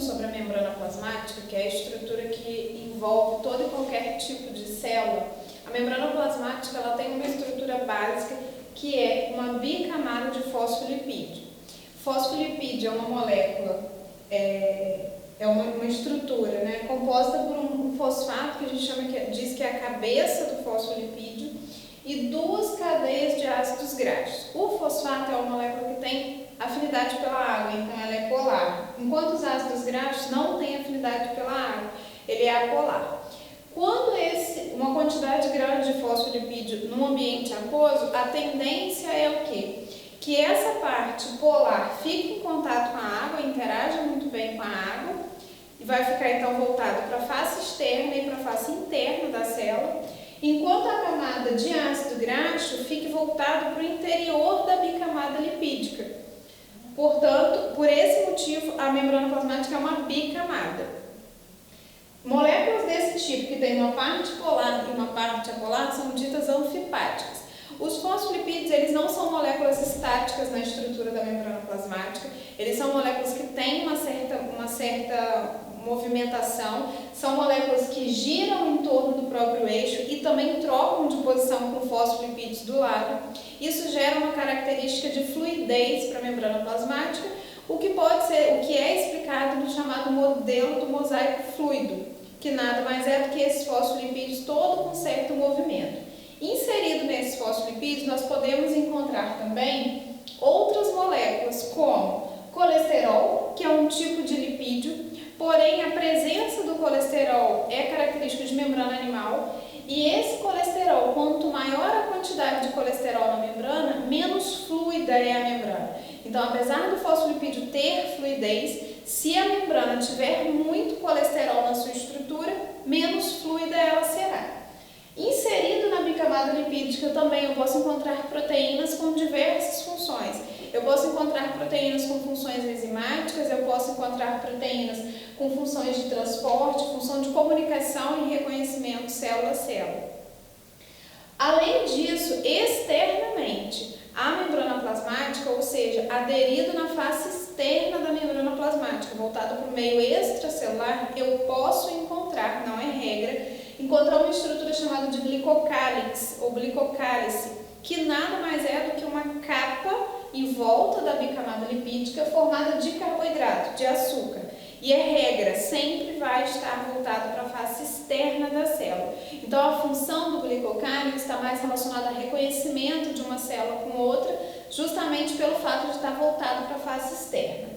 pouquinho sobre a membrana plasmática, que é a estrutura que envolve todo e qualquer tipo de célula. A membrana plasmática ela tem uma estrutura básica que é uma bicamada de fosfolipídio. Fosfolipídio é uma molécula, uma estrutura, né, composta por um fosfato que a gente diz que é a cabeça do fosfolipídio e duas cadeias de ácidos graxos. O fosfato é uma molécula que tem afinidade pela água, então ela é polar, enquanto os ácidos graxos não têm afinidade pela água, ele é apolar. Quando uma quantidade grande de fosfolipídio no ambiente aquoso, a tendência é o quê? Que essa parte polar fique em contato com a água, interaja muito bem com a água e vai ficar então voltado para a face externa e para a face interna da célula, enquanto a camada de ácido graxo fique voltado para o interior da bicamada lipídica. Portanto, por esse motivo, a membrana plasmática é uma bicamada. Moléculas desse tipo, que tem uma parte polar e uma parte apolar, são ditas anfipáticas. Os fosfolipídios, eles não são moléculas estáticas na estrutura da membrana plasmática, eles são moléculas que têm uma certa movimentação, são moléculas que giram em torno do próprio eixo e também trocam de posição com fosfolipídios do lado. Isso gera uma característica de fluidez para a membrana plasmática, o que é explicado no chamado modelo do mosaico fluido, que nada mais é do que esses fosfolipídios todo com certo movimento. Inserido nesses fosfolipídios, nós podemos encontrar também outras moléculas, como colesterol, que é um tipo de lipídio, porém a presença do colesterol é característica de membrana animal, e esse colesterol, quanto maior a quantidade de colesterol na membrana, menos fluida é a membrana. Então, apesar do fosfolipídio ter fluidez, se a membrana tiver muito colesterol na sua estrutura, menos fluida ela será. Inserido na bicamada lipídica também eu posso encontrar proteínas com diversas funções. Eu posso encontrar proteínas com funções enzimáticas, eu posso encontrar proteínas com funções de transporte, função de comunicação e reconhecimento célula a célula. Além disso, externamente, a membrana plasmática, ou seja, aderido na face externa da membrana plasmática, voltado para o meio extracelular, eu posso encontrar, não é regra, encontrar uma estrutura chamada de glicocálix ou glicocálice, que nada mais é do que uma capa em volta da bicamada lipídica formada de carboidrato, de açúcar. E é regra, sempre vai estar voltado para a face externa da célula. Então, a função do glicocálix está mais relacionada ao reconhecimento de uma célula com outra, justamente pelo fato de estar voltado para a face externa.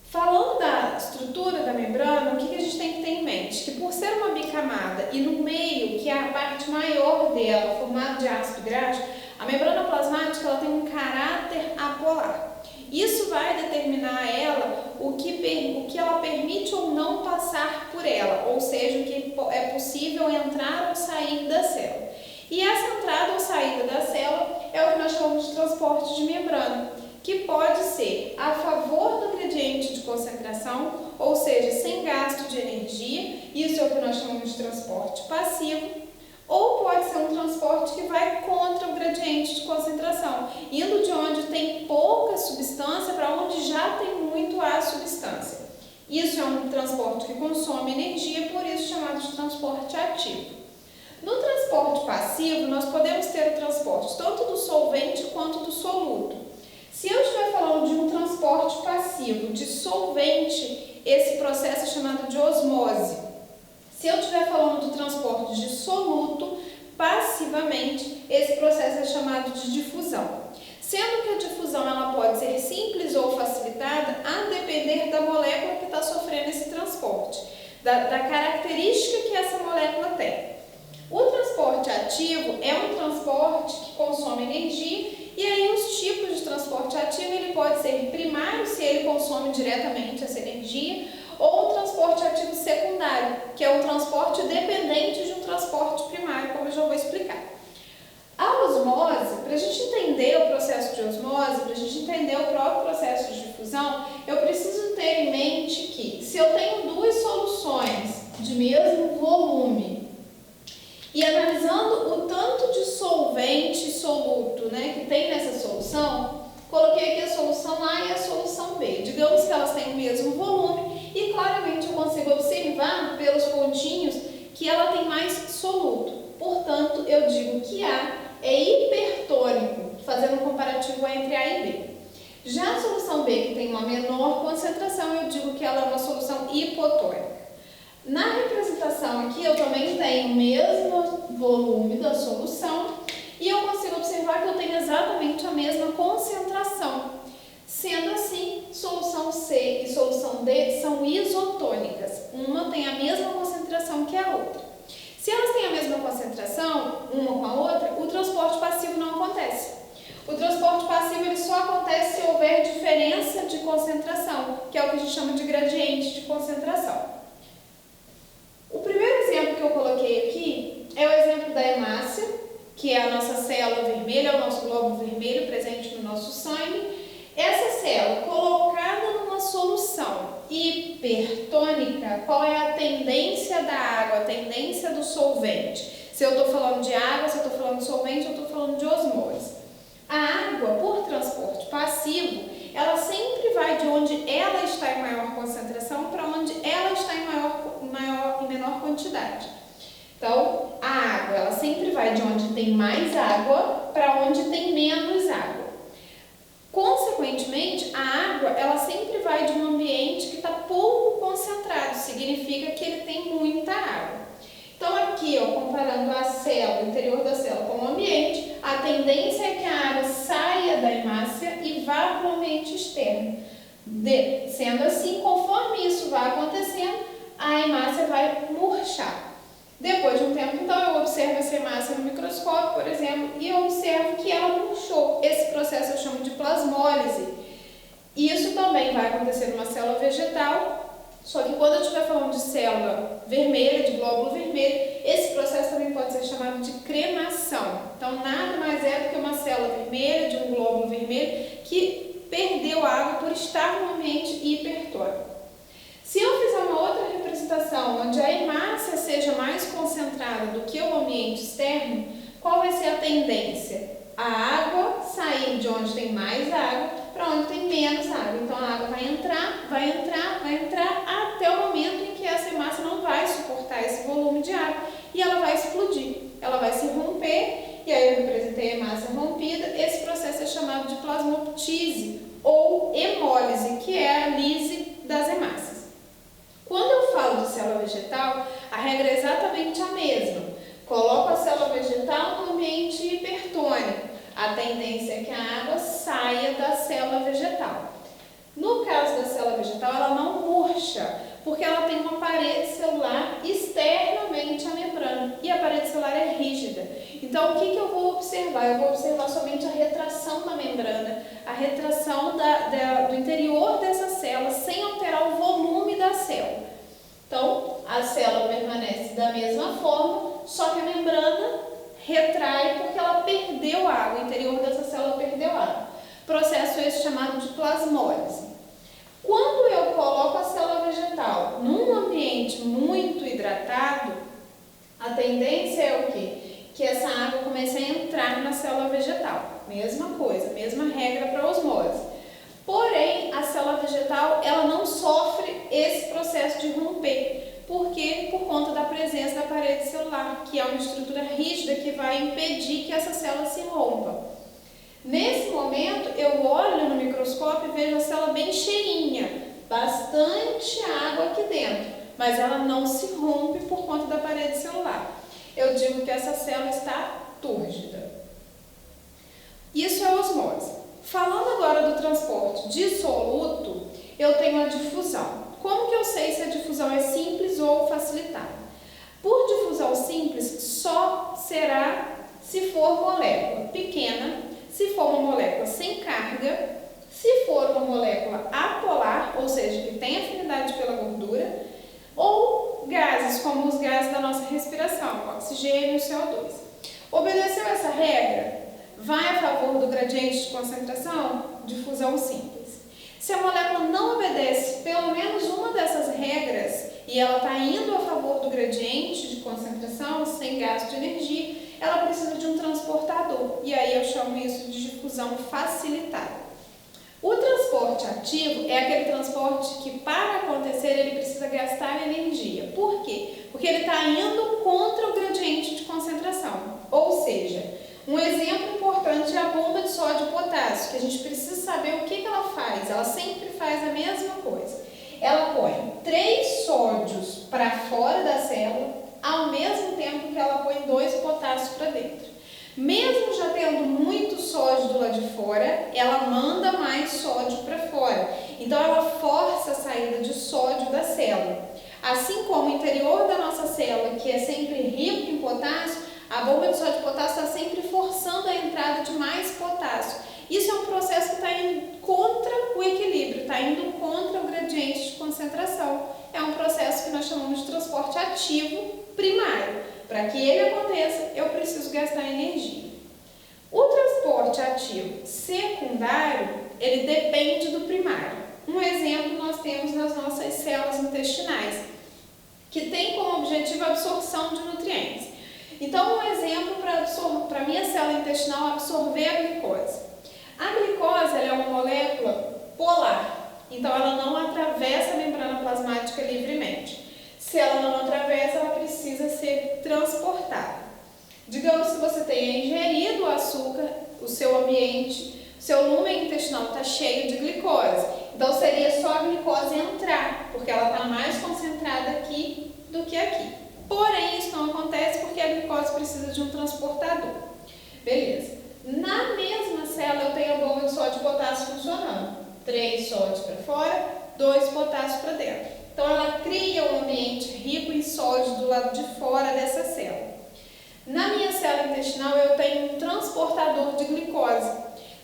Falando da estrutura da membrana, o que a gente tem que ter em mente? Que por ser uma bicamada e no meio, que é a parte maior dela, formada de ácido graxo, a membrana plasmática ela tem um caráter apolar. Isso vai determinar a ela o que ela permite ou não passar por ela, ou seja, o que é possível entrar ou sair da célula. E essa entrada ou saída da célula é o que nós chamamos de transporte de membrana, que pode ser a favor do gradiente de concentração, ou seja, sem gasto de energia, isso é o que nós chamamos de transporte passivo, ou pode ser um transporte que vai contra o gradiente de concentração, indo de onde tem pouca substância para onde já tem muito a substância. Isso é um transporte que consome energia, por isso chamado de transporte ativo. No transporte passivo, nós podemos ter o transporte tanto do solvente quanto do soluto. Se eu estiver falando de um transporte passivo de solvente, esse processo é chamado de osmose. Se eu estiver falando do transporte de soluto, passivamente, esse processo é chamado de difusão. Sendo que a difusão ela pode ser simples ou facilitada a depender da molécula que está sofrendo esse transporte, da característica que essa molécula tem. O transporte ativo é um transporte que consome energia, e aí os tipos de transporte ativo ele pode ser primário, se ele consome diretamente essa energia, ou um transporte ativo secundário, que é um transporte dependente de um transporte primário, como eu já vou explicar. A osmose, para a gente entender o processo de osmose, para a gente entender o próprio processo de difusão, eu preciso ter em mente que se eu tenho duas soluções de mesmo volume, e analisando o tanto de solvente e soluto, que tem nessa solução, coloquei aqui a solução solução A e a solução B. Digamos que elas têm o mesmo volume e claramente eu consigo observar pelos pontinhos que ela tem mais soluto. Portanto, eu digo que A é hipertônico, fazendo um comparativo entre A e B. Já a solução B, que tem uma menor concentração, eu digo que ela é uma solução hipotônica. Na representação aqui, eu também tenho o mesmo volume da solução e eu consigo observar que eu tenho exatamente a mesma concentração. Sendo assim, solução C e solução D são isotônicas. Uma tem a mesma concentração que a outra. Se elas têm a mesma concentração, uma com a outra, o transporte passivo não acontece. O transporte passivo ele só acontece se houver diferença de concentração, que é o que a gente chama de gradiente de concentração. O primeiro exemplo que eu coloquei aqui é o exemplo da hemácia, que é a nossa célula vermelha, o nosso glóbulo vermelho presente no nosso sangue. Essa célula colocada numa solução hipertônica, qual é a tendência da água, a tendência do solvente? Se eu estou falando de água, se eu estou falando de solvente, eu estou falando de osmose. A água, por transporte passivo, ela sempre vai de onde ela está em maior concentração para onde ela está em menor quantidade. Então, a água, ela sempre vai de onde tem mais água para onde tem menos água. Consequentemente, a água, ela sempre vai de um ambiente que está pouco concentrado, significa que ele tem muita água. Então, aqui, ó, comparando a célula, o interior da célula com o ambiente, a tendência é que a água saia da hemácia e vá para o ambiente externo. Sendo assim, conforme isso vai acontecendo, a hemácia vai murchar. Depois de um tempo, então, eu observo essa hemácia no microscópio, por exemplo, e eu observo que ela murchou. Esse processo eu chamo de plasmólise. Isso também vai acontecer numa célula vegetal, só que quando eu estiver falando de célula vermelha, de glóbulo vermelho, esse processo também pode ser chamado de cremação. Então, nada mais é do que uma célula vermelha, de um glóbulo vermelho, que perdeu água por estar no ambiente hipertônico. Se eu fizer uma outra representação, onde a hemácia seja mais concentrada do que o ambiente externo, qual vai ser a tendência? A água sair de onde tem mais água para onde tem menos água. Então, a água vai entrar até o momento em que essa hemácia não vai suportar esse volume de água e ela vai explodir. Ela vai se romper, e aí eu representei a hemácia rompida. Esse processo é chamado de plasmoptise ou hemólise, que é a lise das hemácias. Quando eu falo de célula vegetal, a regra é exatamente a mesma. Coloco a célula vegetal no ambiente hipertônico. A tendência é que a água saia da célula vegetal. No caso da célula vegetal, ela não murcha, porque ela tem uma parede celular externamente à membrana. E a parede celular é rígida. Então, o que eu vou observar? Eu vou observar somente a retração da membrana, a retração do interior dessa célula, sem alterar o volume da célula. Então, a célula permanece da mesma forma, só que a membrana retrai porque ela perdeu água, o interior dessa célula perdeu água. Processo esse chamado de plasmólise. Quando eu coloco a célula vegetal num ambiente muito hidratado, a tendência é o quê? Que essa água comece a entrar na célula vegetal. Mesma coisa, mesma regra para a osmose. Porém, a célula vegetal, ela não sofre esse processo de romper. Por quê? Por conta da presença da parede celular, que é uma estrutura rígida que vai impedir que essa célula se rompa. Nesse momento, eu olho no microscópio e vejo a célula bem cheinha, bastante água aqui dentro, mas ela não se rompe por conta da parede celular. Eu digo que essa célula está túrgida. Isso é osmose. Falando agora do transporte dissoluto, eu tenho a difusão. Como que eu sei se a difusão é simples ou facilitada? Por difusão simples, só será se for molécula pequena, se for uma molécula sem carga, se for uma molécula apolar, ou seja, que tem afinidade pela gordura, ou gases, como os gases da nossa respiração, o oxigênio e o CO2. Obedeceu essa regra? Vai a favor do gradiente de concentração? Difusão simples. Se a molécula não obedece pelo menos uma dessas regras e ela está indo a favor do gradiente de concentração, sem gasto de energia, ela precisa de um transportador. E aí eu chamo isso de difusão facilitada. O transporte ativo é aquele transporte que, para acontecer, ele precisa gastar energia. Por quê? Porque ele está indo contra o gradiente de concentração. Ou seja, um exemplo importante é a bomba de sódio e potássio, que a gente precisa saber o que ela faz. Ela sempre faz a mesma coisa. Ela põe 3 sódios para fora da célula, ao mesmo tempo que ela põe 2 potássios para dentro. Mesmo já tendo muito sódio do lado de fora, ela manda mais sódio para fora. Então, ela força a saída de sódio da célula. Assim como o interior da nossa célula, que é sempre rico em potássio, a bomba de sódio e potássio está sempre forçando a entrada de mais potássio. Isso é um processo que está indo contra o equilíbrio, está indo contra o gradiente de concentração. É um processo que nós chamamos de transporte ativo primário. Para que ele aconteça, eu preciso gastar energia. O transporte ativo secundário, ele depende do primário. Um exemplo nós temos nas nossas células intestinais, que tem como objetivo a absorção de nutrientes. Então, um exemplo para a minha célula intestinal absorver a glicose. A glicose ela é uma molécula polar, então ela não atravessa a membrana plasmática livremente. Se ela não atravessa, ela precisa ser transportada. Digamos que você tenha ingerido o açúcar, o seu ambiente, o seu lumen intestinal está cheio de glicose. Então, seria só a glicose entrar, porque ela está mais concentrada aqui do que aqui. Porém, isso não acontece porque a glicose precisa de um transportador. Beleza. Na mesma célula, eu tenho a bomba de sódio e potássio funcionando. 3 sódios para fora, 2 potássios para dentro. Então, ela cria um ambiente rico em sódio do lado de fora dessa célula. Na minha célula intestinal, eu tenho um transportador de glicose.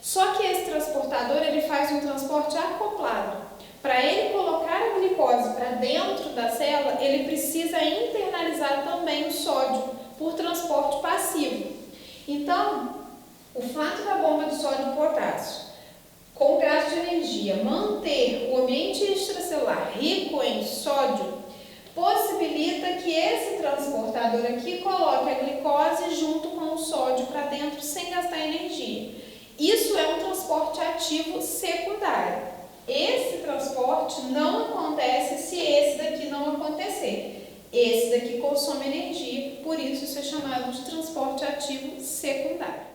Só que esse transportador, ele faz um transporte acoplado. Para ele colocar a glicose para dentro da célula, ele precisa internalizar também o sódio por transporte passivo. Então, o fato da bomba de sódio e potássio com gasto de energia manter o ambiente extracelular rico em sódio possibilita que esse transportador aqui coloque a glicose junto com o sódio para dentro sem gastar energia. Isso é um transporte ativo secundário. Esse transporte não acontece se esse daqui não acontecer. Esse daqui consome energia, por isso é chamado de transporte ativo secundário.